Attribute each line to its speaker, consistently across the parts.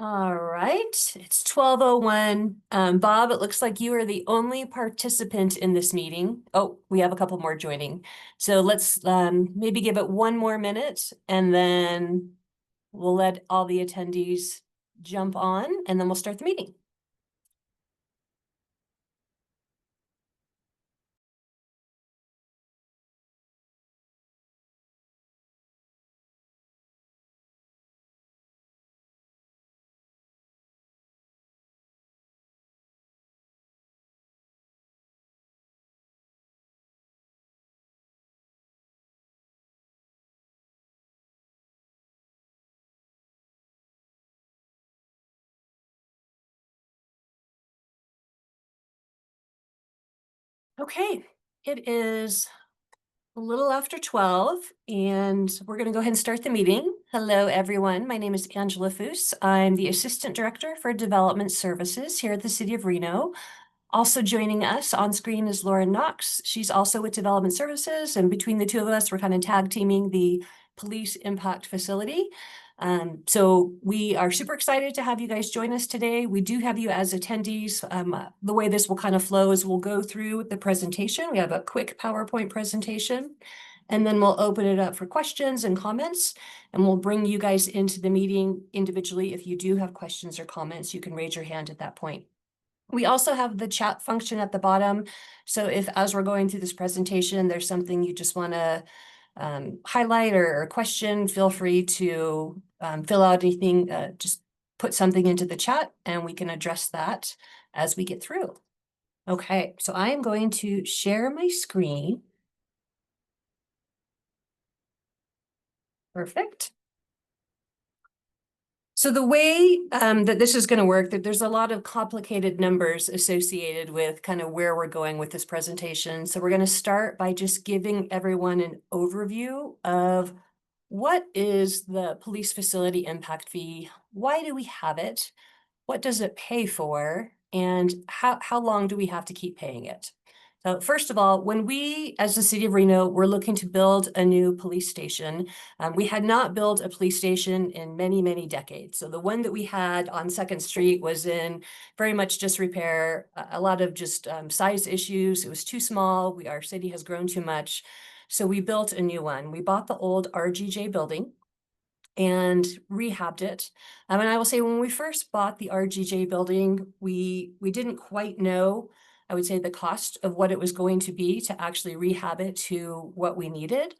Speaker 1: All right, it's 12:01. Bob, it looks like you are the only participant in this meeting. Oh, we have a couple more joining. So let's maybe give it one more minute and then we'll let all the attendees jump on and then we'll start the meeting. Okay, it is a little after 12 and we're going to go ahead and start the meeting. Hello, everyone. My name is Angela Foose. I'm the Assistant Director for Development Services here at the City of Reno. Also joining us on screen is Lauren Knox. She's also with Development Services, and between the two of us, we're kind of tag teaming the Police Impact Facility. So we are super excited to have you guys join us today. We do have you as attendees. The way this will kind of flow is we'll go through the presentation. We have a quick PowerPoint presentation, and then we'll open it up for questions and comments, and we'll bring you guys into the meeting individually. If you do have questions or comments, you can raise your hand at that point. We also have the chat function at the bottom. So if, as we're going through this presentation, there's something you just want to highlight or question, feel free to fill out anything, just put something into the chat and we can address that as we get through. Okay, so I am going to share my screen. Perfect. So the way that this is going to work, that there's a lot of complicated numbers associated with kind of where we're going with this presentation. So we're going to start by just giving everyone an overview of what is the police facility impact fee? Why do we have it? What does it pay for? And how long do we have to keep paying it? So first of all, when we, as the City of Reno, were looking to build a new police station, we had not built a police station in many, many decades. So the one that we had on 2nd Street was in very much disrepair, a lot of just size issues. It was too small. Our city has grown too much. So we built a new one. We bought the old RGJ building and rehabbed it. And I will say when we first bought the RGJ building, we didn't quite know, I would say, the cost of what it was going to be to actually rehab it to what we needed.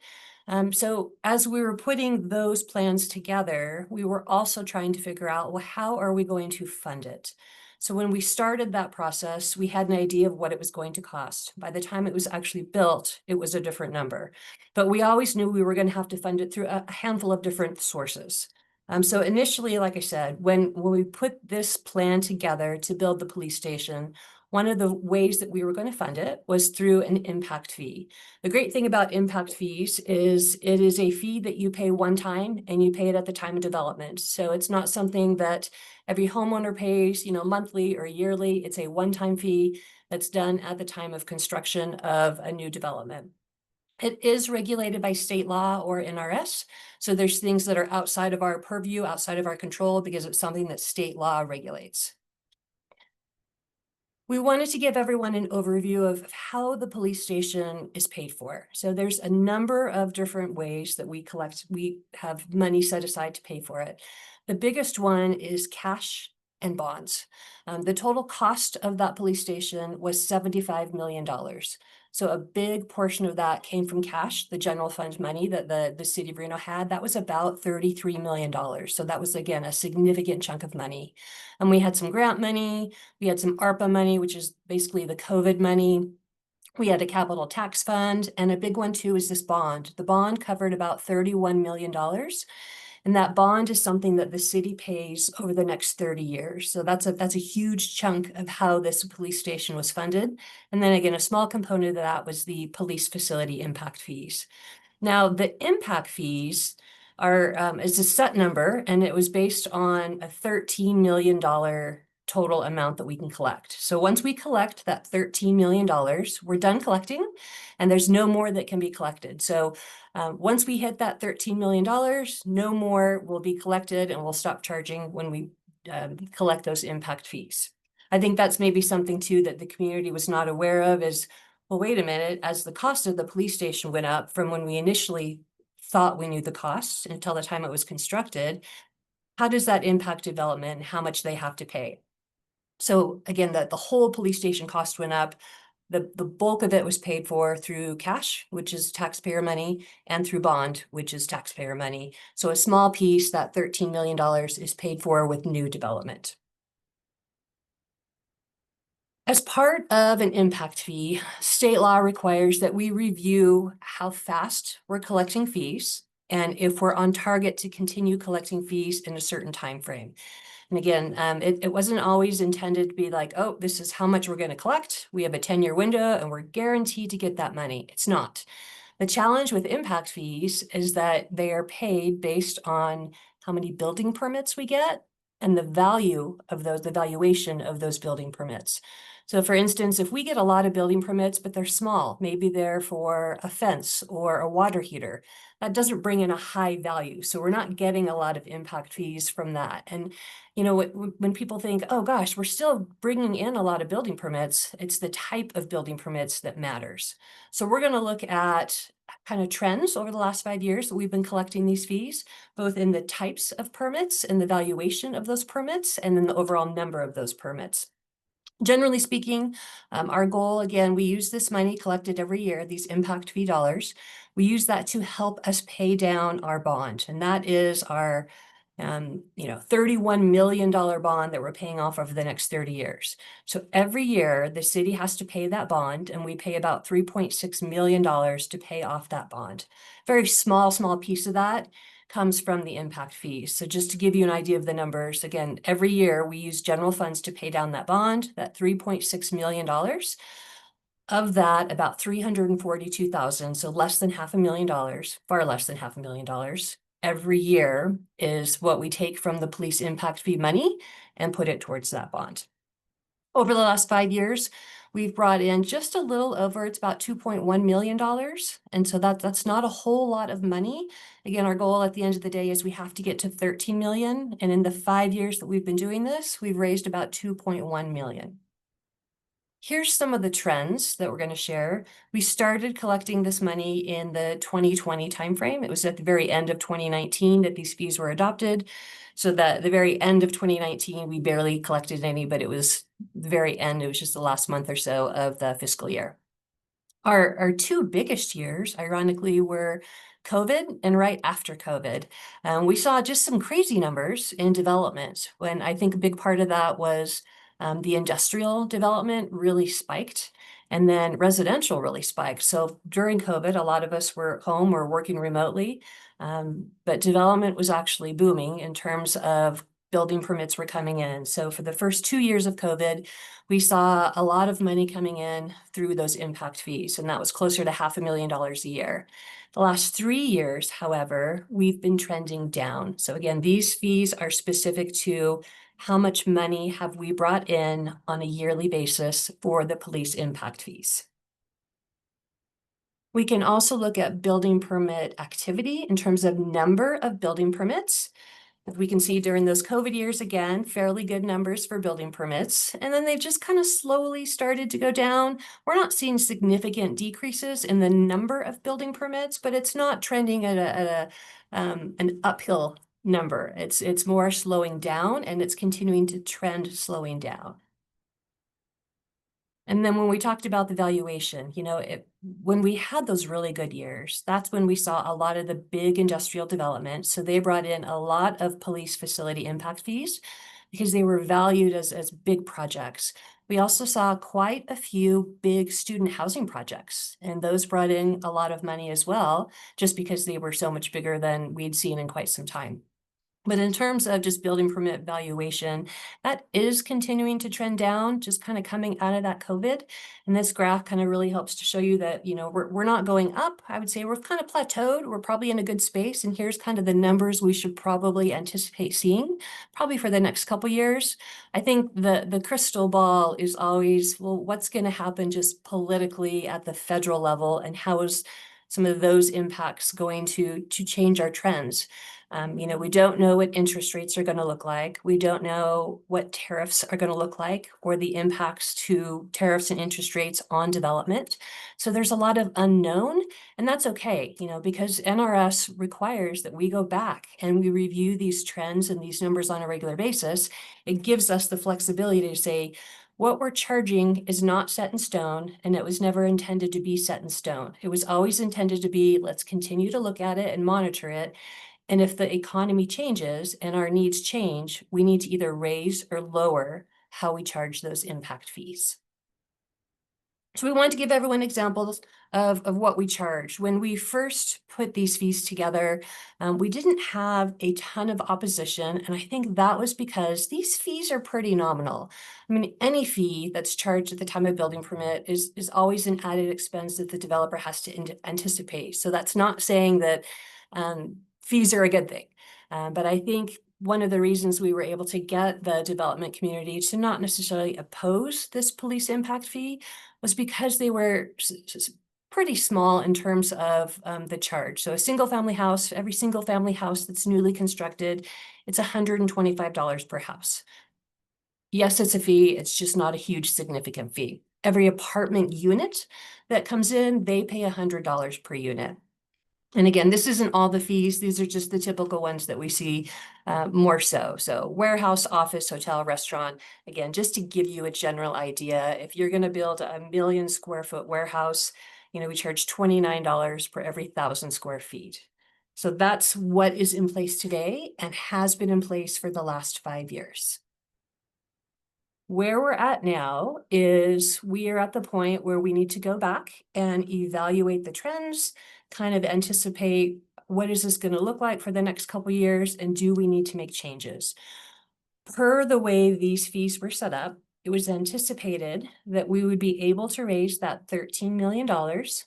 Speaker 1: So as we were putting those plans together, we were also trying to figure out, well, how are we going to fund it? So when we started that process, we had an idea of what it was going to cost. By the time it was actually built, it was a different number. But we always knew we were going to have to fund it through a handful of different sources. So initially, like I said, when we put this plan together to build the police station, one of the ways that we were going to fund it was through an impact fee. The great thing about impact fees is it is a fee that you pay one time and you pay it at the time of development. So it's not something that every homeowner pays, monthly or yearly. It's a one-time fee that's done at the time of construction of a new development. It is regulated by state law or NRS. So there's things that are outside of our purview, outside of our control, because it's something that state law regulates. We wanted to give everyone an overview of how the police station is paid for. So there's a number of different ways that we have money set aside to pay for it. The biggest one is cash and bonds. The total cost of that police station was $75 million. So a big portion of that came from cash, the general fund money that the City of Reno had. That was about $33 million. So that was, again, a significant chunk of money. And we had some grant money. We had some ARPA money, which is basically the COVID money. We had a capital tax fund, and a big one too is this bond. The bond covered about $31 million. And that bond is something that the city pays over the next 30 years. So that's a huge chunk of how this police station was funded. And then again, a small component of that was the police facility impact fees. Now, the impact fees is a set number, and it was based on a $13 million total amount that we can collect. So once we collect that $13 million, we're done collecting, and there's no more that can be collected. So once we hit that $13 million, no more will be collected, and we'll stop charging when we collect those impact fees. I think that's maybe something too that the community was not aware of is, well, wait a minute, as the cost of the police station went up from when we initially thought we knew the cost until the time it was constructed, how does that impact development and how much they have to pay? So again, the whole police station cost went up. The bulk of it was paid for through cash, which is taxpayer money, and through bond, which is taxpayer money. So a small piece, that $13 million, is paid for with new development. As part of an impact fee, state law requires that we review how fast we're collecting fees and if we're on target to continue collecting fees in a certain time frame. And again, it wasn't always intended to be like, oh, this is how much we're going to collect. We have a 10-year window and we're guaranteed to get that money. It's not. The challenge with impact fees is that they are paid based on how many building permits we get and the value of those, the valuation of those building permits. So for instance, if we get a lot of building permits, but they're small, maybe they're for a fence or a water heater, that doesn't bring in a high value. So we're not getting a lot of impact fees from that. And you know, when people think, oh gosh, we're still bringing in a lot of building permits, it's the type of building permits that matters. So we're going to look at kind of trends over the last 5 years that we've been collecting these fees, both in the types of permits and the valuation of those permits, and then the overall number of those permits. Generally speaking, our goal, again, we use this money collected every year, these impact fee dollars. We use that to help us pay down our bond. And that is our $31 million bond that we're paying off over the next 30 years. So every year the city has to pay that bond, and we pay about $3.6 million to pay off that bond. Very small piece of that comes from the impact fees. So just to give you an idea of the numbers, again, every year we use general funds to pay down that bond, that $3.6 million. Of that, about $342,000, so less than $500,000, far less than $500,000, every year is what we take from the police impact fee money and put it towards that bond. Over the last 5 years, we've brought in just a little over, it's about $2.1 million. And so that's not a whole lot of money. Again, our goal at the end of the day is we have to get to 13 million. And in the 5 years that we've been doing this, we've raised about 2.1 million. Here's some of the trends that we're going to share. We started collecting this money in the 2020 timeframe. It was at the very end of 2019 that these fees were adopted. So that the very end of 2019, we barely collected any, but it was the very end. It was just the last month or so of the fiscal year. Our two biggest years, ironically, were COVID and right after COVID. We saw just some crazy numbers in development, when I think a big part of that was the industrial development really spiked, and then residential really spiked. So during COVID, a lot of us were at home or working remotely, but development was actually booming in terms of building permits were coming in. So for the first 2 years of COVID, we saw a lot of money coming in through those impact fees, and that was closer to $500,000 a year. The last 3 years, however, we've been trending down. So again, these fees are specific to how much money have we brought in on a yearly basis for the police impact fees. We can also look at building permit activity in terms of number of building permits. As we can see during those COVID years, again, fairly good numbers for building permits. And then they've just kind of slowly started to go down. We're not seeing significant decreases in the number of building permits, but it's not trending at an uphill number. It's more slowing down, and it's continuing to trend slowing down. And then when we talked about the valuation, you know, when we had those really good years, that's when we saw a lot of the big industrial development. So they brought in a lot of police facility impact fees because they were valued as big projects. We also saw quite a few big student housing projects, and those brought in a lot of money as well, just because they were so much bigger than we'd seen in quite some time. But in terms of just building permit valuation, that is continuing to trend down, just kind of coming out of that COVID. And this graph kind of really helps to show you that, you know, we're not going up. I would say we're kind of plateaued. We're probably in a good space. And here's kind of the numbers we should probably anticipate seeing, probably for the next couple years. I think the crystal ball is always, well, what's going to happen just politically at the federal level, and how is some of those impacts going to change our trends? We don't know what interest rates are going to look like. We don't know what tariffs are going to look like, or the impacts to tariffs and interest rates on development. So there's a lot of unknown, and that's okay, because NRS requires that we go back and we review these trends and these numbers on a regular basis. It gives us the flexibility to say, what we're charging is not set in stone, and it was never intended to be set in stone. It was always intended to be, let's continue to look at it and monitor it. And if the economy changes and our needs change, we need to either raise or lower how we charge those impact fees. So we wanted to give everyone examples of what we charge. When we first put these fees together, we didn't have a ton of opposition. And I think that was because these fees are pretty nominal. I mean, any fee that's charged at the time of building permit is always an added expense that the developer has to anticipate. So that's not saying that fees are a good thing. But I think one of the reasons we were able to get the development community to not necessarily oppose this police impact fee was because they were pretty small in terms of the charge. So a single family house, every single family house that's newly constructed, it's $125 per house. Yes, it's a fee. It's just not a huge significant fee. Every apartment unit that comes in, they pay $100 per unit. And again, this isn't all the fees. These are just the typical ones that we see more so. So warehouse, office, hotel, restaurant. Again, just to give you a general idea, if you're going to build a 1 million square foot warehouse, we charge $29 per every 1,000 square feet. So that's what is in place today and has been in place for the last 5 years. Where we're at now is we are at the point where we need to go back and evaluate the trends, kind of anticipate what is this going to look like for the next couple of years, and do we need to make changes? Per the way these fees were set up, it was anticipated that we would be able to raise that $13 million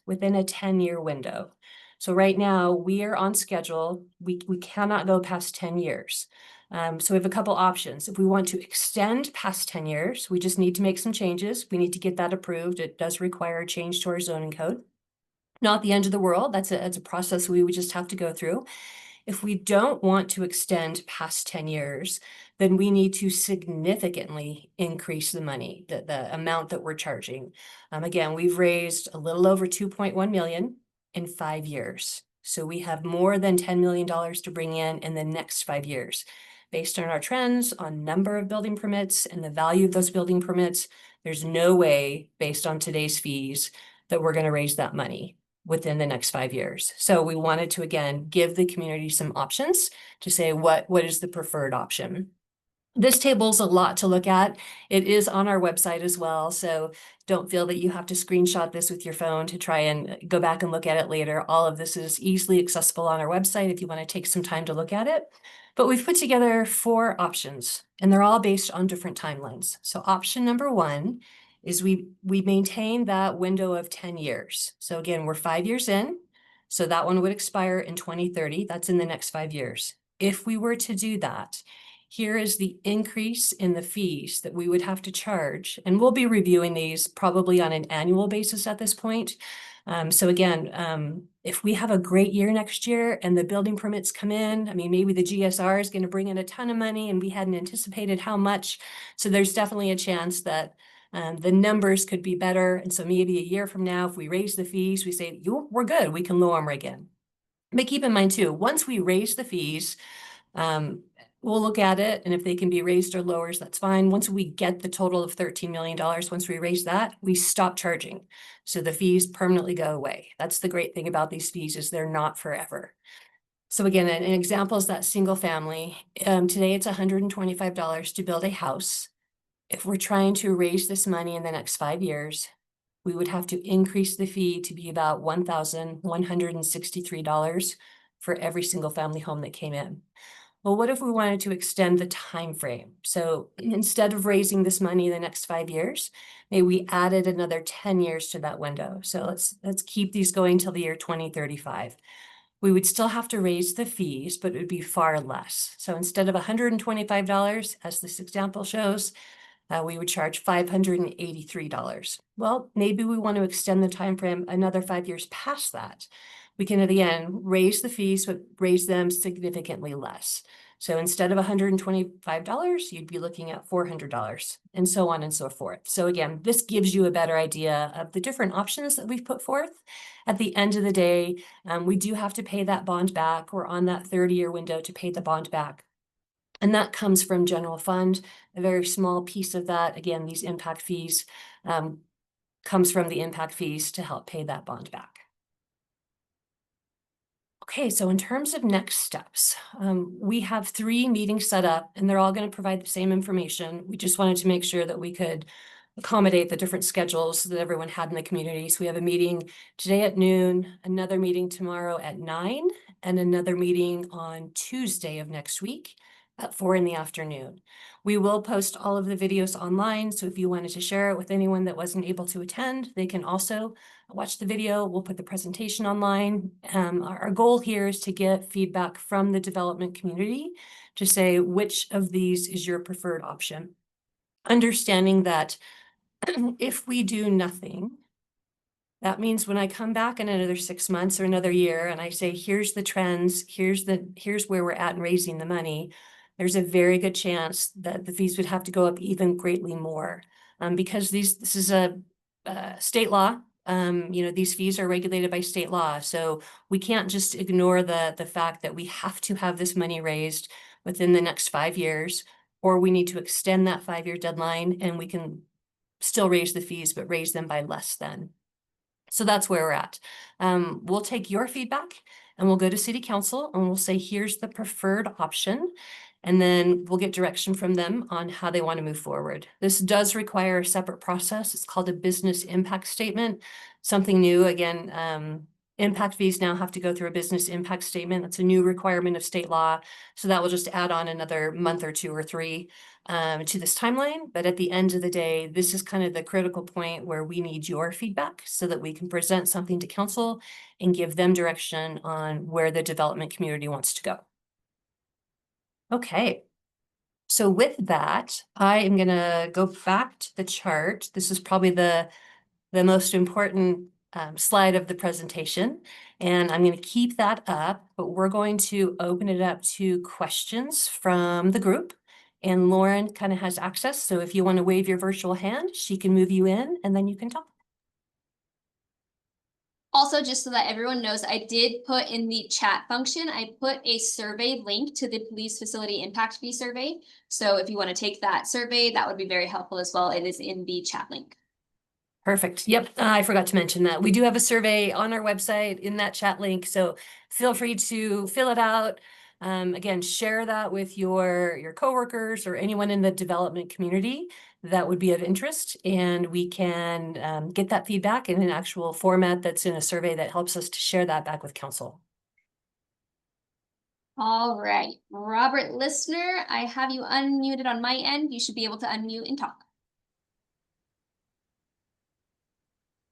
Speaker 1: within a 10-year window. So right now we are on schedule. We cannot go past 10 years. So we have a couple options. If we want to extend past 10 years, we just need to make some changes. We need to get that approved. It does require a change to our zoning code. Not the end of the world. That's a process we would just have to go through. If we don't want to extend past 10 years, then we need to significantly increase the money, the amount that we're charging. Again, we've raised a little over 2.1 million in 5 years. So we have more than $10 million to bring in the next 5 years. Based on our trends, on number of building permits and the value of those building permits, there's no way, based on today's fees, that we're going to raise that money within the next 5 years. So we wanted to, again, give the community some options to say what is the preferred option. This table's a lot to look at. It is on our website as well. So don't feel that you have to screenshot this with your phone to try and go back and look at it later. All of this is easily accessible on our website if you want to take some time to look at it. But we've put together 4 options, and they're all based on different timelines. So option number 1 is we maintain that window of 10 years. So again, we're 5 years in. So that one would expire in 2030. That's in the next 5 years. If we were to do that, here is the increase in the fees that we would have to charge. And we'll be reviewing these probably on an annual basis at this point. So again, if we have a great year next year and the building permits come in, I mean, maybe the GSR is going to bring in a ton of money and we hadn't anticipated how much. So there's definitely a chance that the numbers could be better. And so maybe a year from now, if we raise the fees, we say, we're good, we can lower them again. But keep in mind too, once we raise the fees, we'll look at it, and if they can be raised or lowered, that's fine. Once we get the total of $13 million, once we raise that, we stop charging. So the fees permanently go away. That's the great thing about these fees, is they're not forever. So again, an example is that single family. Today it's $125 to build a house. If we're trying to raise this money in the next 5 years, we would have to increase the fee to be about $1,163 for every single family home that came in. Well, what if we wanted to extend the time frame? So instead of raising this money in the next 5 years, maybe we added another 10 years to that window. So let's keep these going till the year 2035. We would still have to raise the fees, but it would be far less. So instead of $125, as this example shows, we would charge $583. Well, maybe we want to extend the time frame another 5 years past that. We can, again, raise the fees, but raise them significantly less. So instead of $125, you'd be looking at $400, and so on and so forth. So again, this gives you a better idea of the different options that we've put forth. At the end of the day, we do have to pay that bond back. We're on that 30-year window to pay the bond back. And that comes from general fund. A very small piece of that, again, these impact fees, comes from the impact fees to help pay that bond back. Okay, so in terms of next steps, we have 3 meetings set up, and they're all going to provide the same information. We just wanted to make sure that we could accommodate the different schedules that everyone had in the community. So we have a meeting today at noon, another meeting tomorrow at 9, and another meeting on Tuesday of next week at 4 in the afternoon. We will post all of the videos online, so if you wanted to share it with anyone that wasn't able to attend, they can also watch the video. We'll put the presentation online. Our goal here is to get feedback from the development community to say which of these is your preferred option. Understanding that if we do nothing, that means when I come back in another 6 months or another year and I say, here's the trends, here's where we're at in raising the money, there's a very good chance that the fees would have to go up even greatly more. Because this is a state law. These fees are regulated by state law. So we can't just ignore the fact that we have to have this money raised within the next 5 years, or we need to extend that 5-year deadline and we can still raise the fees, but raise them by less than. So that's where we're at. We'll take your feedback and we'll go to City Council and we'll say, here's the preferred option. And then we'll get direction from them on how they want to move forward. This does require a separate process. It's called a business impact statement. Something new, again, impact fees now have to go through a business impact statement. That's a new requirement of state law. So that will just add on another month or 2 or 3 to this timeline. But at the end of the day, this is kind of the critical point where we need your feedback so that we can present something to council and give them direction on where the development community wants to go. Okay. So with that, I am going to go back to the chart. This is probably the most important slide of the presentation, and I'm going to keep that up, but we're going to open it up to questions from the group. And Lauren kind of has access, so if you want to wave your virtual hand, she can move you in and then you can talk.
Speaker 2: Also, just so that everyone knows, I did put in the chat function, I put a survey link to the police facility impact fee survey. So if you want to take that survey, that would be very helpful as well. It is in the chat link.
Speaker 1: Perfect. Yep. I forgot to mention that. We do have a survey on our website in that chat link, so feel free to fill it out. Again, share that with your coworkers or anyone in the development community that would be of interest, and we can get that feedback in an actual format that's in a survey that helps us to share that back with council.
Speaker 2: All right, Robert Listener, I have you unmuted on my end. You should be able to unmute and talk.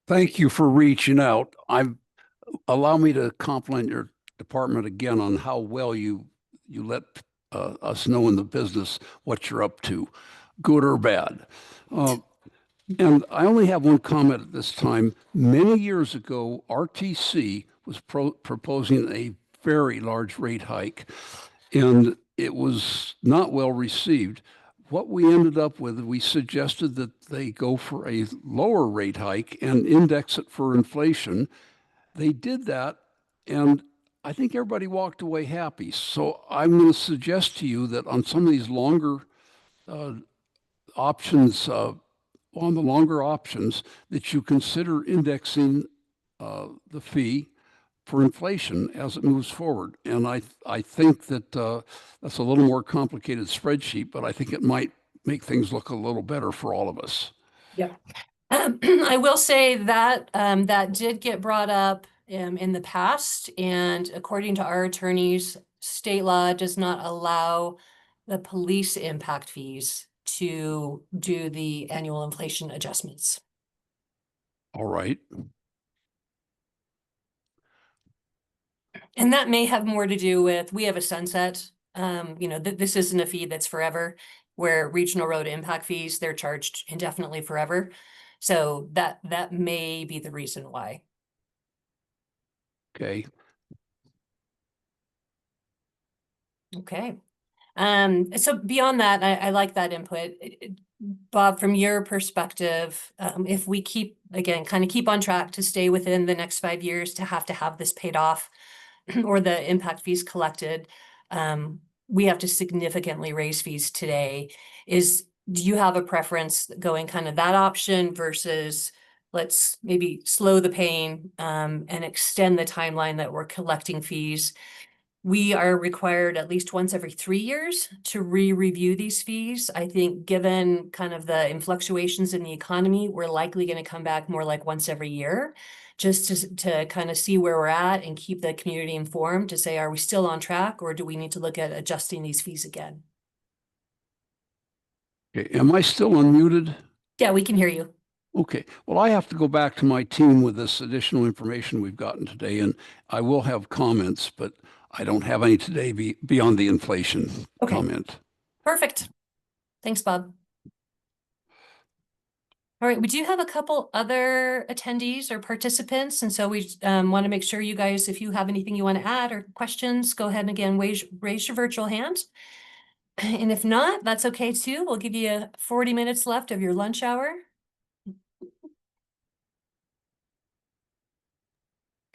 Speaker 3: Thank you for reaching out. Allow me to compliment your department again on how well you let us know in the business what you're up to, good or bad. And I only have one comment at this time. Many years ago, RTC was proposing a very large rate hike, and it was not well received. What we ended up with, we suggested that they go for a lower rate hike and index it for inflation. They did that, and I think everybody walked away happy. So I'm going to suggest to you that on some of these longer options, on the longer options, that you consider indexing the fee for inflation as it moves forward. And I think that that's a little more complicated spreadsheet, but I think it might make things look a little better for all of us.
Speaker 1: Yeah. I will say that that did get brought up in the past, and according to our attorneys, state law does not allow the police impact fees to do the annual inflation adjustments.
Speaker 3: All right.
Speaker 1: And that may have more to do with, we have a sunset. This isn't a fee that's forever. where regional road impact fees, they're charged indefinitely forever. So that may be the reason why.
Speaker 3: Okay.
Speaker 1: Okay. So beyond that, I like that input. Bob, from your perspective, if we keep, again, kind of keep on track to stay within the next 5 years to have this paid off or the impact fees collected, we have to significantly raise fees today. Do you have a preference going kind of that option versus let's maybe slow the pain, and extend the timeline that we're collecting fees? We are required at least once every 3 years to review these fees. I think given kind of the fluctuations in the economy, we're likely going to come back more like once every year, just to kind of see where we're at and keep the community informed to say, are we still on track, or do we need to look at adjusting these fees again?
Speaker 3: Okay. Am I still unmuted?
Speaker 1: Yeah, we can hear you.
Speaker 3: Okay. Well, I have to go back to my team with this additional information we've gotten today, and I will have comments, but I don't have any today beyond the inflation
Speaker 1: Okay.
Speaker 3: comment.
Speaker 1: Perfect. Thanks, Bob. All right, we do have a couple other attendees or participants, and so we want to make sure you guys, if you have anything you want to add or questions, go ahead and again, raise your virtual hand. And if not, that's okay too. We'll give you 40 minutes left of your lunch hour.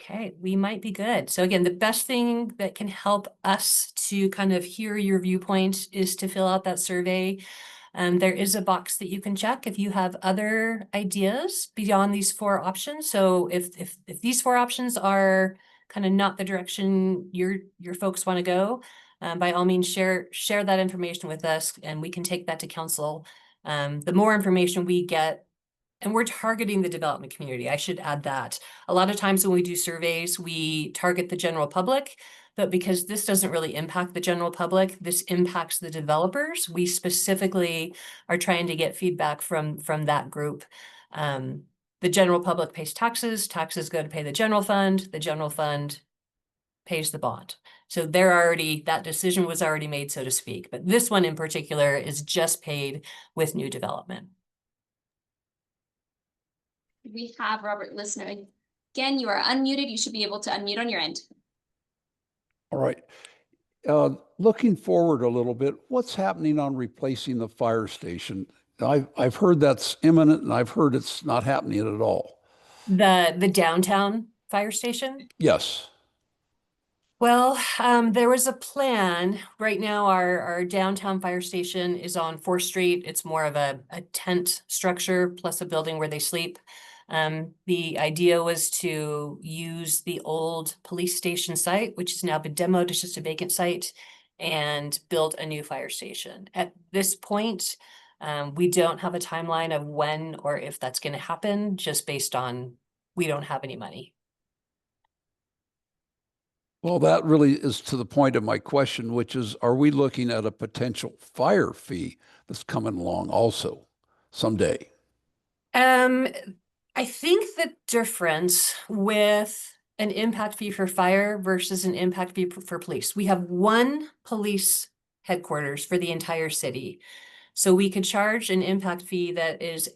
Speaker 1: Okay, we might be good. So again, the best thing that can help us to kind of hear your viewpoint is to fill out that survey. There is a box that you can check if you have other ideas beyond these 4 options. So if these 4 options are kind of not the direction your folks want to go, by all means share that information with us, and we can take that to council. The more information we get, and we're targeting the development community, I should add that. A lot of times when we do surveys, we target the general public, but because this doesn't really impact the general public, this impacts the developers. We specifically are trying to get feedback from that group. The general public pays taxes go to pay the general fund pays the bond. So that decision was already made, so to speak. But this one in particular is just paid with new development.
Speaker 2: We have Robert listening. Again, you are unmuted. You should be able to unmute on your end.
Speaker 3: All right. Looking forward a little bit, what's happening on replacing the fire station? I've heard that's imminent, and I've heard it's not happening at all.
Speaker 1: The downtown fire station?
Speaker 3: Yes.
Speaker 1: Well, there was a plan. Right now, our downtown fire station is on 4th Street. It's more of a tent structure plus a building where they sleep. The idea was to use the old police station site, which has now been demoed. It's just a vacant site, and build a new fire station. At this point, we don't have a timeline of when or if that's going to happen, just based on we don't have any money.
Speaker 3: Well, that really is to the point of my question, which is, are we looking at a potential fire fee that's coming along also someday?
Speaker 1: I think the difference with an impact fee for fire versus an impact fee for police, we have one police headquarters for the entire city. So we could charge an impact fee that is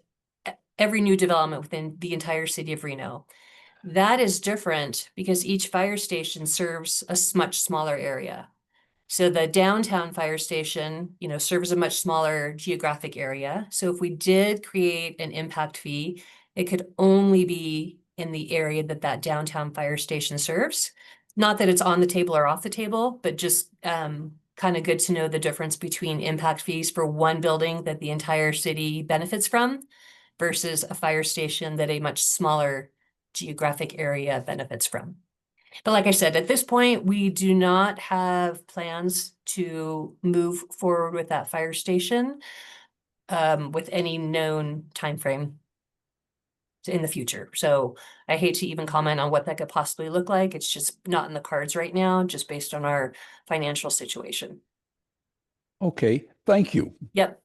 Speaker 1: every new development within the entire city of Reno. That is different because each fire station serves a much smaller area. So the downtown fire station, serves a much smaller geographic area. So if we did create an impact fee, it could only be in the area that downtown fire station serves. Not that it's on the table or off the table, but just kind of good to know the difference between impact fees for one building that the entire city benefits from versus a fire station that a much smaller geographic area benefits from. But like I said, at this point, we do not have plans to move forward with that fire station with any known timeframe in the future. So I hate to even comment on what that could possibly look like. It's just not in the cards right now, just based on our financial situation.
Speaker 3: Okay, thank you.
Speaker 1: Yep.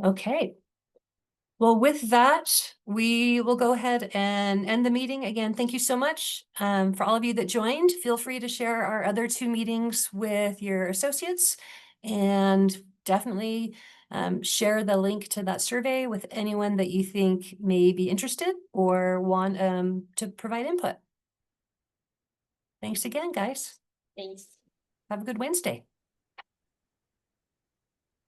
Speaker 1: Okay. Well, with that, we will go ahead and end the meeting. Again, thank you so much. For all of you that joined, feel free to share our other 2 meetings with your associates, and definitely share the link to that survey with anyone that you think may be interested or want to provide input. Thanks again, guys.
Speaker 2: Thanks.
Speaker 1: Have a good Wednesday.